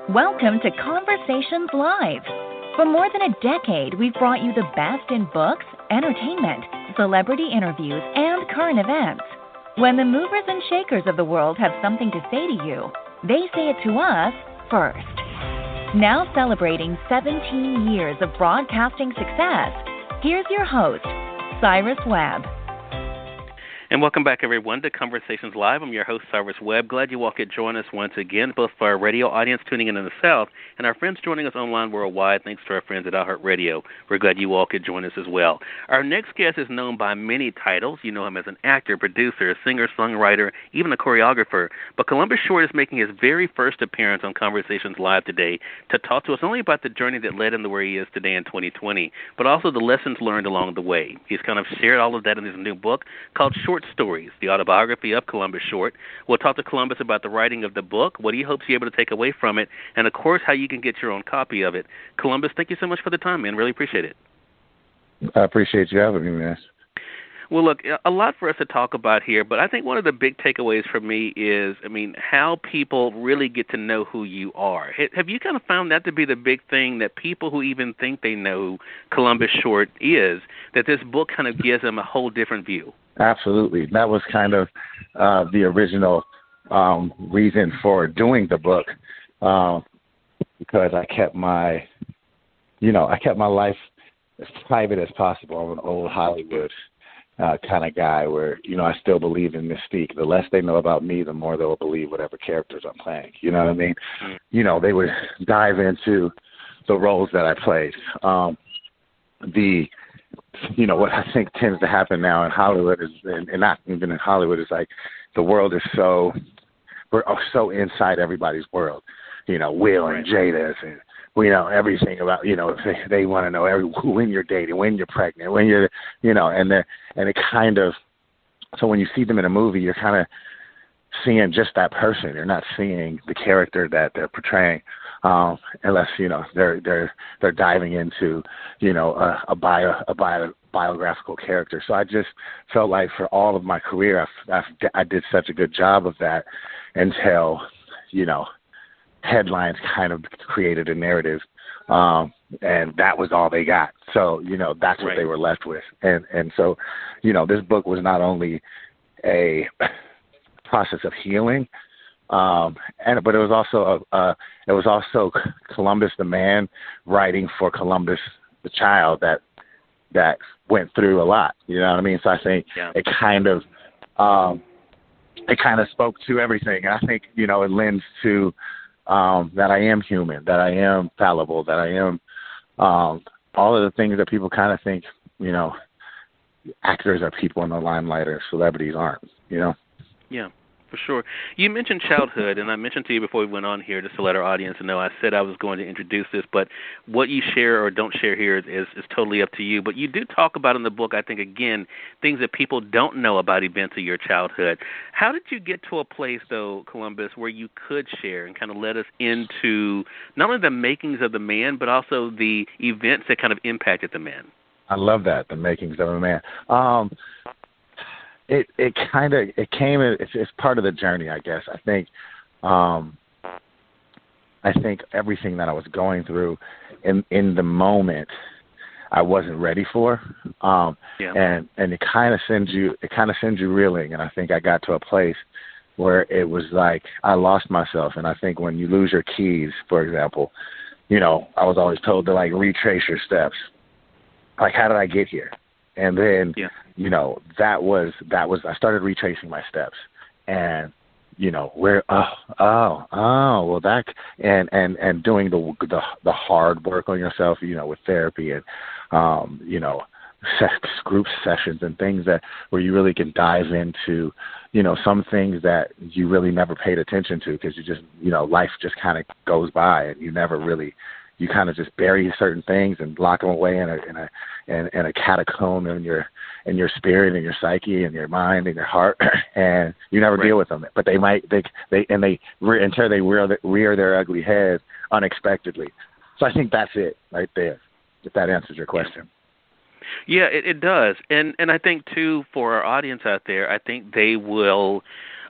Welcome to Conversations Live. For more than a decade, we've brought you the best in books, entertainment, celebrity interviews, and current events. When the movers and shakers of the world have something to say to you, they say it to us first. Now celebrating 17 years of broadcasting success, here's your host, Cyrus Webb. And welcome back, everyone, to Conversations Live. I'm your host, Cyrus Webb. Glad you all could join us once again, both for our radio audience tuning in the South and our friends joining us online worldwide. Thanks to our friends at iHeartRadio. We're glad you all could join us as well. Our next guest is known by many titles. You know him as an actor, producer, singer, songwriter, even a choreographer. But Columbus Short is making his very first appearance on Conversations Live today to talk to us not only about the journey that led him to where he is today in 2020, but also the lessons learned along the way. He's kind of shared all of that in his new book called Short Stories, the autobiography of Columbus Short. We'll talk to Columbus about the writing of the book, what he hopes you're able to take away from it, and, of course, how you can get your own copy of it. Columbus, thank you so much for the time, man. Really appreciate it. I appreciate you having me, man. Well, look, a lot for us to talk about here, but I think one of the big takeaways for me is, how people really get to know who you are. Have you kind of found that to be the big thing, that people who even think they know who Columbus Short is, that this book kind of gives them a whole different view? Absolutely. That was kind of the original reason for doing the book, because I kept my life as private as possible. I'm an old Hollywood kind of guy where, I still believe in mystique. The less they know about me, the more they'll believe whatever characters I'm playing. You know what I mean? Mm-hmm. They would dive into the roles that I played. What I think tends to happen now in Hollywood is, and not even in Hollywood, is like the world is we're so inside everybody's world. Will and Jada's and everything about, they want to know when you're dating, when you're pregnant, when you're, and it kind of, so when you see them in a movie, you're kind of seeing just that person. You're not seeing the character that they're portraying, unless, they're diving into, a biographical character. So I just felt like for all of my career, I did such a good job of that until, headlines kind of created a narrative, and that was all they got. So, that's what they were left with. And so, this book was not only a process of healing, but it was also Columbus the man writing for Columbus the child that went through a lot. You know what I mean? So I think it kind of spoke to everything. And I think, it lends to that I am human, that I am fallible, that I am all of the things that people kind of think, actors are people in the limelight or celebrities aren't, Yeah, for sure. You mentioned childhood, and I mentioned to you before we went on here, just to let our audience know, I said I was going to introduce this, but what you share or don't share here is totally up to you. But you do talk about in the book, I think, again, things that people don't know about events of your childhood. How did you get to a place, though, Columbus, where you could share and kind of let us into not only the makings of the man, but also the events that kind of impacted the man? I love that, the makings of a man. It's part of the journey, I guess. I think everything that I was going through in the moment, I wasn't ready for. And it kind of sends you reeling. And I think I got to a place where it was like I lost myself. And I think when you lose your keys, for example, I was always told to retrace your steps. Like, how did I get here? And then, that was, I started retracing my steps and, where, well, that, and doing the hard work on yourself, with therapy and, group sessions and things where you really can dive into, some things that you really never paid attention to because you just, life just kind of goes by and you never really, you kind of just bury certain things and lock them away in a catacomb in your spirit and your psyche and your mind and your heart, and you never deal with them. But they until they rear their ugly heads unexpectedly. So I think that's it right there. If that answers your question. Yeah, it does, and I think too for our audience out there, I think they will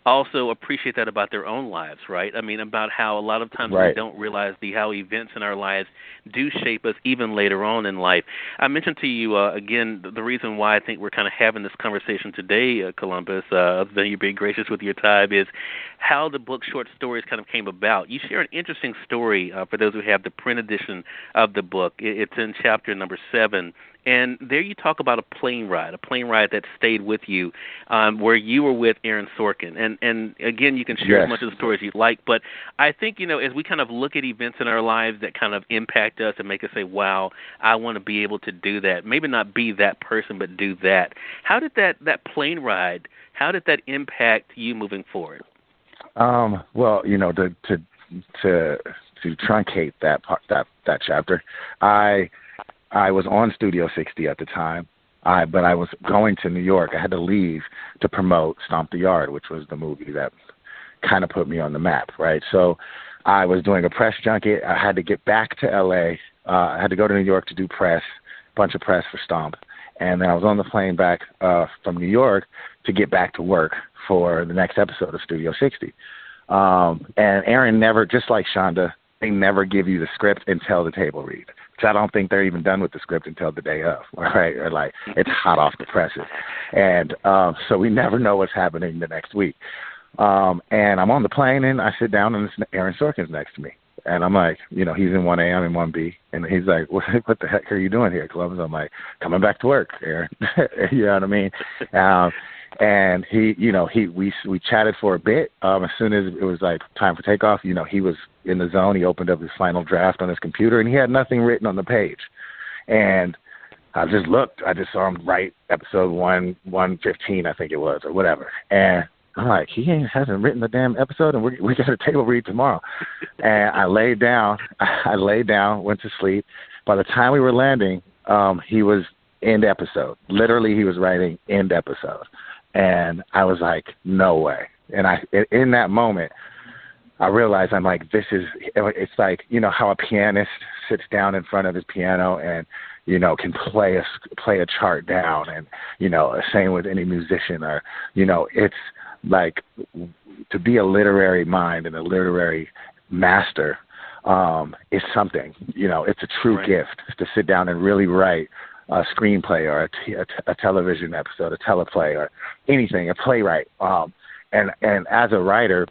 also appreciate that about their own lives, right? I mean, about how a lot of times we don't realize how events in our lives do shape us even later on in life. I mentioned to you, again, the reason why I think we're kind of having this conversation today, Columbus, other than you being gracious with your time, is how the book Short Stories kind of came about. You share an interesting story for those who have the print edition of the book. It's in chapter number 7. And there you talk about a plane ride that stayed with you, where you were with Aaron Sorkin. And again, you can share as much of the story as you'd like. But I think, as we kind of look at events in our lives that kind of impact us and make us say, wow, I want to be able to do that. Maybe not be that person, but do that. How did that plane ride, how did that impact you moving forward? Well, to truncate that part, that chapter, I was on Studio 60 at the time, but I was going to New York. I had to leave to promote Stomp the Yard, which was the movie that kind of put me on the map, right? So I was doing a press junket. I had to get back to L.A. I had to go to New York to do a bunch of press for Stomp. And then I was on the plane back from New York to get back to work for the next episode of Studio 60. And Aaron never, just like Shonda, they never give you the script until the table read. I don't think they're even done with the script until the day of, right? Or like it's hot off the presses. And so we never know what's happening the next week. And I'm on the plane and I sit down and Aaron Sorkin's next to me. And I'm like, he's in 1A, I'm in 1B. And he's like, what the heck are you doing here, Columbus? I'm like, coming back to work, Aaron. You know what I mean? And we chatted for a bit. As soon as it was like time for takeoff, he was in the zone. He opened up his final draft on his computer, and he had nothing written on the page. And I just looked. I just saw him write episode 115, I think it was, or whatever. And I'm like, he hasn't written the damn episode, and we got a table read tomorrow. And I laid down, went to sleep. By the time we were landing, he was end episode. Literally, he was writing end episode. And I was like, no way. And in that moment, I realized I'm like, it's like, how a pianist sits down in front of his piano and, can play a chart down. And, same with any musician or, it's like to be a literary mind and a literary master is something, it's a true gift to sit down and really write a screenplay or a television episode, a teleplay or anything, a playwright. And as a writer,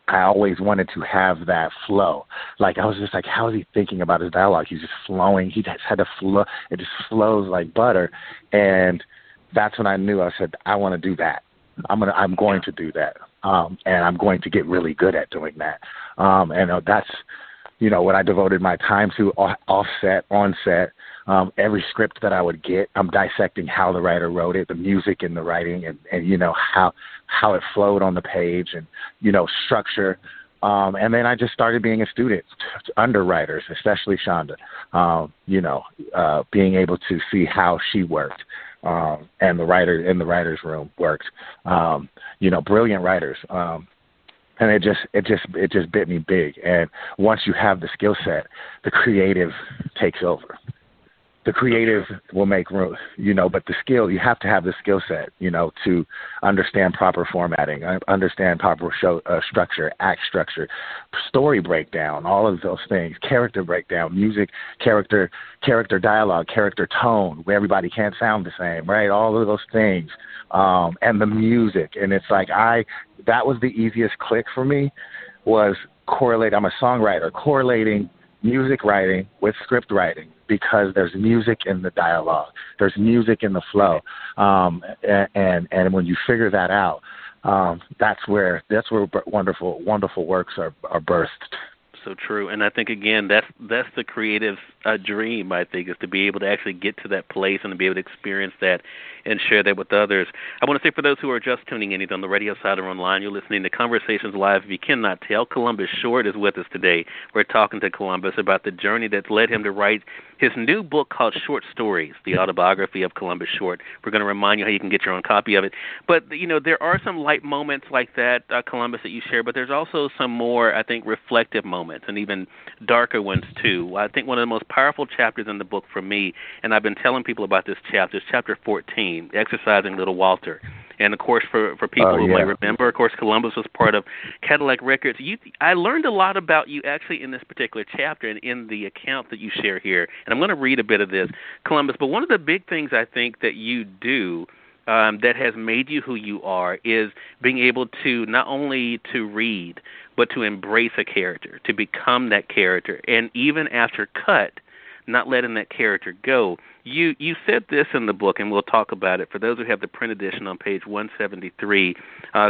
I always wanted to have that flow. Like I was just like, how is he thinking about his dialogue? He's just flowing. He just had to flow. It just flows like butter. And that's when I knew. I said, I want to do that. I'm going to do that. And I'm going to get really good at doing that. And that's, what I devoted my time to offset, on set. Every script that I would get, I'm dissecting how the writer wrote it, the music in the writing, and how it flowed on the page, and structure. And then I just started being a student under writers, especially Shonda. Being able to see how she worked, and the writer in the writers' room worked. Brilliant writers. And it just bit me big. And once you have the skill set, the creative takes over. The creative will make room, but the skill, you have to have the skill set, to understand proper formatting, understand proper show structure, act structure, story breakdown, all of those things, character breakdown, music, character dialogue, character tone, where everybody can't sound the same, right? All of those things, and the music. And it's like that was the easiest click for me, was correlate. I'm a songwriter, correlating music writing with script writing, because there's music in the dialogue, there's music in the flow, and when you figure that out, that's where wonderful works are birthed. So true. And I think, again, that's the creative dream, I think, is to be able to actually get to that place and to be able to experience that and share that with others. I want to say, for those who are just tuning in, either on the radio side or online, you're listening to Conversations Live. If you cannot tell, Columbus Short is with us today. We're talking to Columbus about the journey that's led him to write his new book called Short Stories, the autobiography of Columbus Short. We're going to remind you how you can get your own copy of it. But, there are some light moments like that, Columbus, that you share, but there's also some more, I think, reflective moments and even darker ones, too. I think one of the most powerful chapters in the book for me, and I've been telling people about this chapter, is chapter 14, Exercising Little Walter. And, of course, for people who may remember, of course, Columbus was part of Cadillac Records. I learned a lot about you actually in this particular chapter and in the account that you share here. And I'm going to read a bit of this, Columbus. But one of the big things I think that you do that has made you who you are is being able to not only to read, but to embrace a character, to become that character. And even after cut, not letting that character go. You said this in the book, and we'll talk about it. For those who have the print edition on page 173,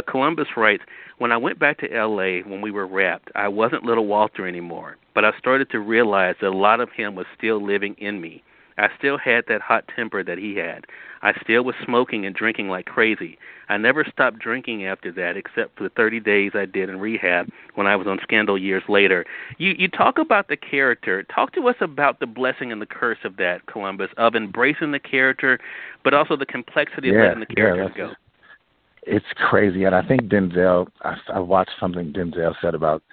Columbus writes, "When I went back to L.A. when we were wrapped, I wasn't little Walter anymore, but I started to realize that a lot of him was still living in me. I still had that hot temper that he had. I still was smoking and drinking like crazy. I never stopped drinking after that, except for the 30 days I did in rehab when I was on Scandal years later." You talk about the character. Talk to us about the blessing and the curse of that, Columbus, of embracing the character, but also the complexity of letting the character go. It's crazy, and I think Denzel, I watched something Denzel said about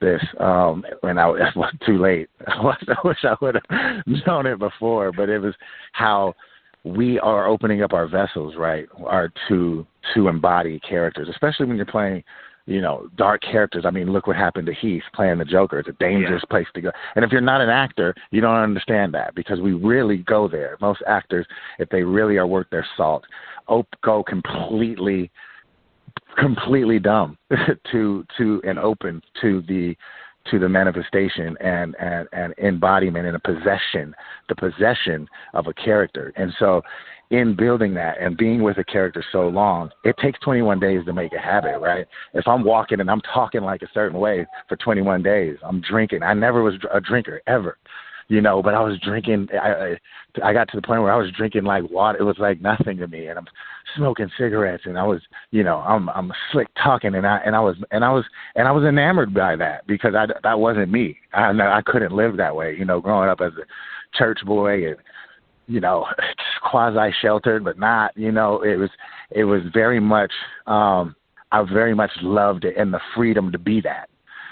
this, and it was too late. I wish I would have known it before, but it was how we are opening up our vessels, right, are to embody characters, especially when you're playing, dark characters. I mean, look what happened to Heath playing the Joker. It's a dangerous place to go. And if you're not an actor, you don't understand that, because we really go there. Most actors, if they really are worth their salt, go completely dumb to and open to the manifestation and embodiment and the possession of a character. And so in building that and being with a character so long, it takes 21 days to make a habit, right? If I'm walking and I'm talking like a certain way for 21 days, I'm drinking. I never was a drinker ever, but I was drinking. I got to the point where I was drinking like water. It was like nothing to me. And I'm smoking cigarettes, and I was, I'm slick talking, and I was enamored by that, because that wasn't me. I couldn't live that way, growing up as a church boy and, quasi-sheltered, but not, it was very much, I very much loved it and the freedom to be that.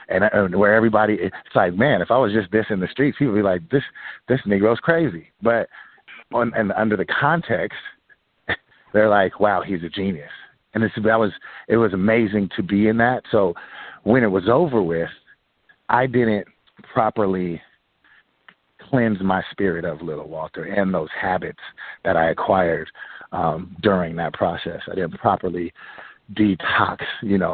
And where everybody, it's like, man, if I was just this in the streets, people would be like, this Negro's crazy. But under the context, they're like, wow, he's a genius. And it was amazing to be in that. So when it was over with, I didn't properly cleanse my spirit of Little Walter and those habits that I acquired during that process. I didn't properly detox,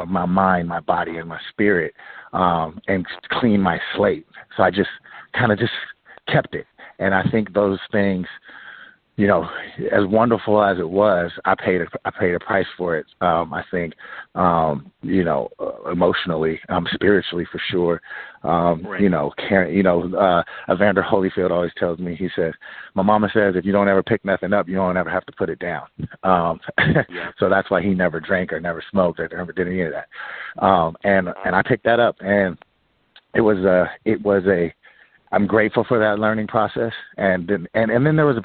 my mind, my body, and my spirit, and clean my slate. So I just kind of just kept it. And I think those things, as wonderful as it was, I paid a price for it. I think, emotionally, spiritually for sure. Right. Evander Holyfield always tells me, he says, my mama says, if you don't ever pick nothing up, you don't ever have to put it down. So that's why he never drank or never smoked or never did any of that. And I picked that up, and it was I'm grateful for that learning process, and then there was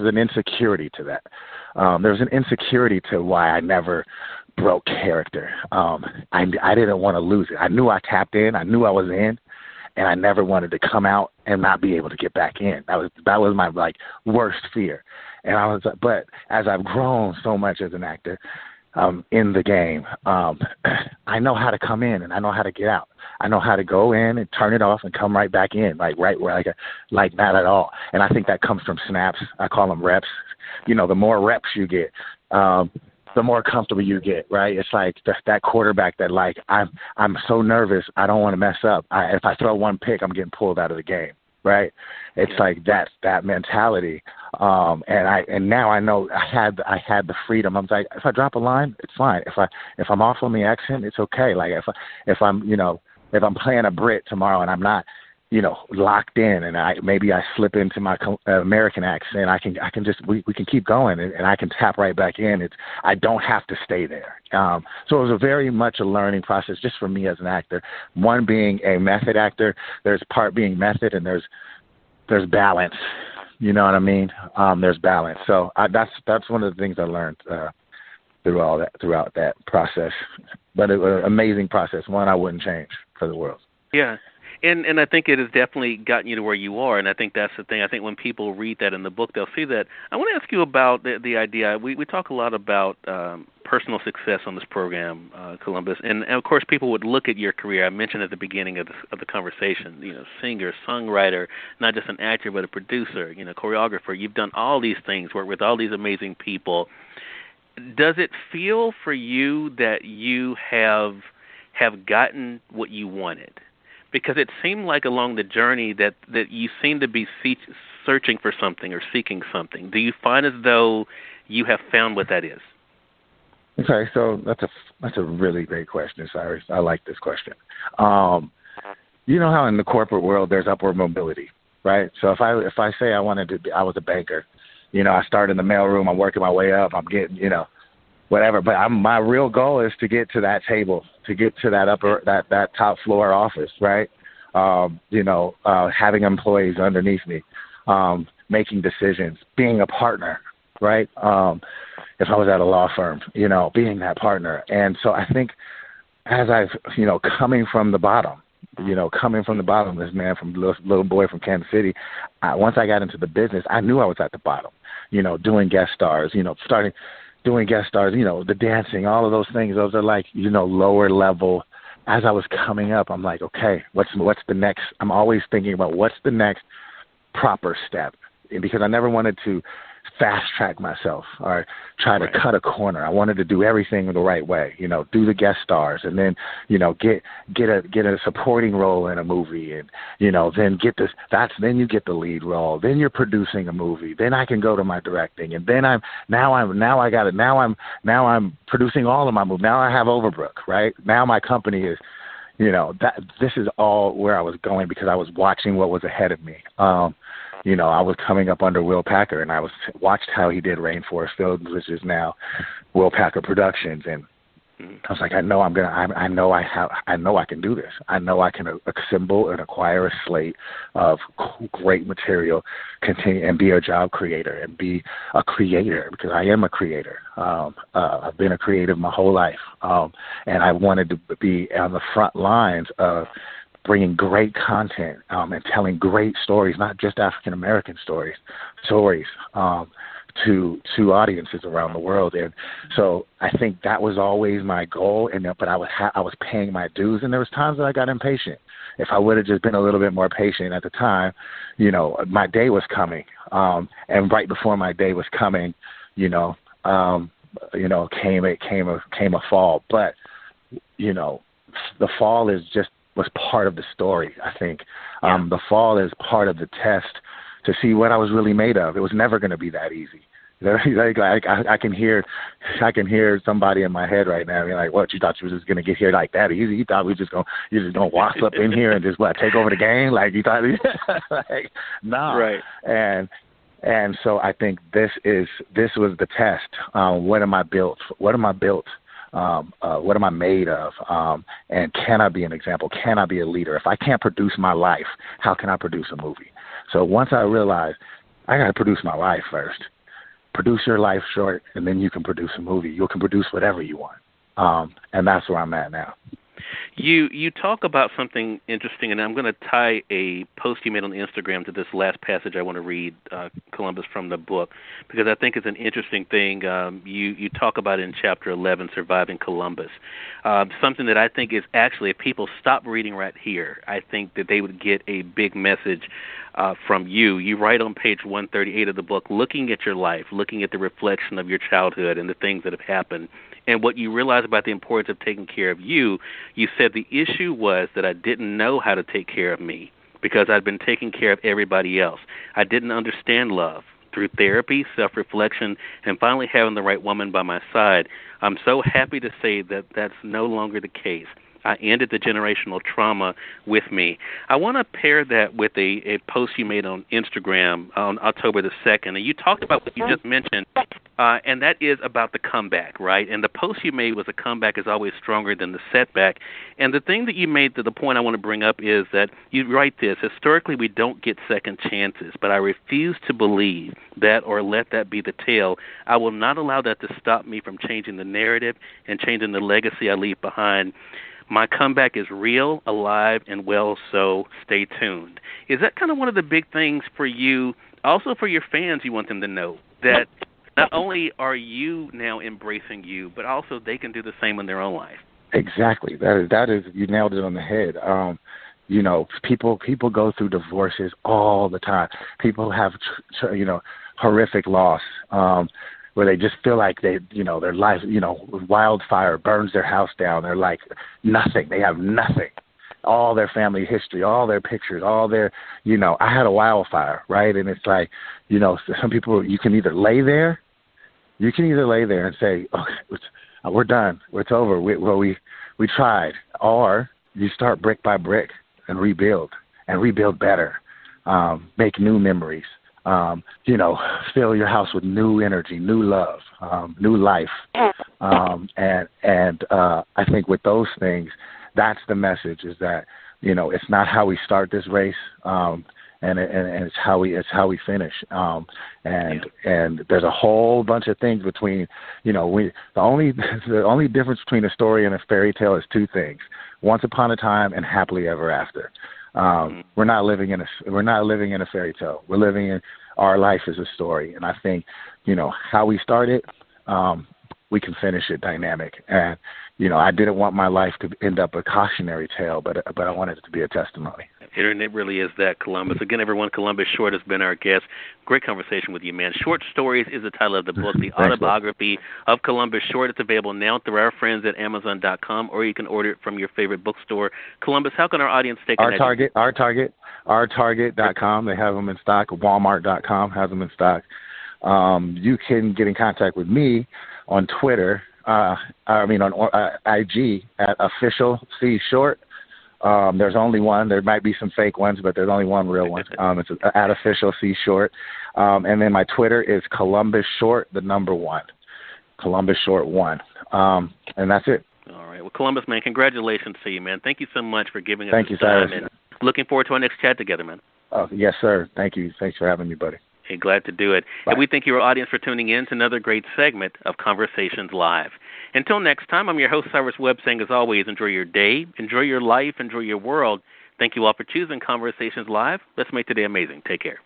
an insecurity to that. There was an insecurity to why I never broke character. I didn't want to lose it. I knew I tapped in. I knew I was in, and I never wanted to come out and not be able to get back in. That was my worst fear. And but as I've grown so much as an actor, in the game, I know how to come in and I know how to get out. I know how to go in and turn it off and come right back in, right where like not at all. And I think that comes from snaps. I call them reps. The more reps you get, the more comfortable you get, right? It's like that quarterback that I'm so nervous, I don't want to mess up. If I throw one pick, I'm getting pulled out of the game, right? It's like that mentality. And now I know I had the freedom. I'm like, if I drop a line, it's fine. If I'm off on the accent, it's okay. Like if I'm playing a Brit tomorrow and I'm not, locked in, and maybe I slip into my American accent, I can just we can keep going, and I can tap right back in. I don't have to stay there. So it was very much a learning process just for me as an actor. One, being a method actor, there's part being method, and there's balance. You know what I mean? There's balance. So that's one of the things I learned throughout that process. But it was an amazing process, one I wouldn't change for the world. Yeah. And I think it has definitely gotten you to where you are, and I think that's the thing. I think when people read that in the book, they'll see that. I want to ask you about the idea. We talk a lot about personal success on this program, Columbus, and of course people would look at your career. I mentioned at the beginning of the conversation, singer, songwriter, not just an actor but a producer, choreographer. You've done all these things, worked with all these amazing people. Does it feel for you that you have gotten what you wanted? Because it seemed like along the journey that you seem to be searching for something or seeking something. Do you find as though you have found what that is? Okay, so that's a really great question, Cyrus. I like this question. You know how in the corporate world there's upward mobility, right? So if I say I was a banker, I started in the mailroom, I'm working my way up, I'm getting, whatever. But my real goal is to get to that table, to get to that top floor office, right? Having employees underneath me, making decisions, being a partner, right? If I was at a law firm, being that partner. And so I think as I've, coming from the bottom, this man from little boy from Kansas City, once I got into the business, I knew I was at the bottom, doing guest stars, starting doing guest stars, the dancing, all of those things. Those are like, lower level. As I was coming up, I'm like, okay, what's the next? I'm always thinking about what's the next proper step, because I never wanted to fast track myself or try to cut a corner. I wanted to do everything the right way, do the guest stars and then, get a supporting role in a movie and, then then you get the lead role. Then you're producing a movie. Then I can go to my directing. And then I'm producing all of my movies. Now I have Overbrook, right? Now my company is, this is all where I was going because I was watching what was ahead of me. I was coming up under Will Packer, and I watched how he did Rainforest Fields, which is now Will Packer Productions, and I was like, I know I can do this. I know I can assemble and acquire a slate of great material, continue and be a job creator and be a creator, because I am a creator. I've been a creative my whole life, and I wanted to be on the front lines of bringing great content and telling great stories, not just African American stories to audiences around the world. And so I think that was always my goal. But I was paying my dues, and there was times that I got impatient. If I would have just been a little bit more patient at the time, my day was coming. And right before my day was coming, came a fall. But the fall was part of the story, I think. The fall is part of the test to see what I was really made of. It was never going to be that easy. I can hear somebody in my head right now being like, "What, you thought you was just going to get here like that easy? You thought you're just going to walk up in here and just take over the game? Like you thought?" Like, no. Right. And so I think this was the test. What am I built? What am I built? What am I made of? And can I be an example? Can I be a leader? If I can't produce my life, how can I produce a movie? So once I realized I got to produce my life first, produce your life short, and then you can produce a movie. You can produce whatever you want. And that's where I'm at now. You talk about something interesting, and I'm going to tie a post you made on Instagram to this last passage I want to read, Columbus, from the book, because I think it's an interesting thing. You talk about in Chapter 11, Surviving Columbus, something that I think is actually, if people stop reading right here, I think that they would get a big message from you. You write on page 138 of the book, looking at your life, looking at the reflection of your childhood and the things that have happened, and what you realize about the importance of taking care of you, you said the issue was that I didn't know how to take care of me because I'd been taking care of everybody else. I didn't understand love. Through therapy, self-reflection, and finally having the right woman by my side, I'm so happy to say that that's no longer the case. I ended the generational trauma with me. I want to pair that with a post you made on Instagram on October the 2nd. And you talked about what you just mentioned, and that is about the comeback, right? And the post you made was a comeback is always stronger than the setback. And the thing that you made, the point I want to bring up is that you write this, historically we don't get second chances, but I refuse to believe that or let that be the tale. I will not allow that to stop me from changing the narrative and changing the legacy I leave behind. My comeback is real, alive, and well, so stay tuned. Is that kind of one of the big things for you, also for your fans, you want them to know that not only are you now embracing you, but also they can do the same in their own life? Exactly. That is you nailed it on the head. You know, people go through divorces all the time. People have, horrific loss, where they just feel like their life, wildfire burns their house down. They're like nothing. They have nothing. All their family history, all their pictures, all their, I had a wildfire, right? And it's like, some people, you can either lay there and say, okay, we're done. It's over. We tried. Or you start brick by brick and rebuild better, make new memories, fill your house with new energy, new love, new life. And I think with those things, that's the message, is that, it's not how we start this race, and it's how we finish. And there's a whole bunch of things between, the only difference between a story and a fairy tale is two things: once upon a time and happily ever after. We're not living in a fairy tale. We're living in our life as a story. And I think, how we started, we can finish it dynamic. And, I didn't want my life to end up a cautionary tale, but I wanted it to be a testimony. And it really is that, Columbus. Again, everyone, Columbus Short has been our guest. Great conversation with you, man. Short Stories is the title of the book, The Autobiography of Columbus Short. It's available now through our friends at Amazon.com, or you can order it from your favorite bookstore. Columbus, how can our audience stay connected? Ourtarget.com. They have them in stock. Walmart.com has them in stock. You can get in contact with me on Twitter, on IG at official C Short. There's only one. There might be some fake ones, but there's only one real one. It's at official C Short. And then my Twitter is Columbus Short, the number 1. Columbus Short 1. And that's it. All right. Well, Columbus, man, congratulations to you, man. Thank you so much for giving us Thank this you, time. Cyrus. And looking forward to our next chat together, man. Oh, yes, sir. Thank you. Thanks for having me, buddy. Hey, glad to do it. Bye. And we thank your audience for tuning in to another great segment of Conversations Live. Until next time, I'm your host, Cyrus Webb, saying as always, enjoy your day, enjoy your life, enjoy your world. Thank you all for choosing Conversations Live. Let's make today amazing. Take care.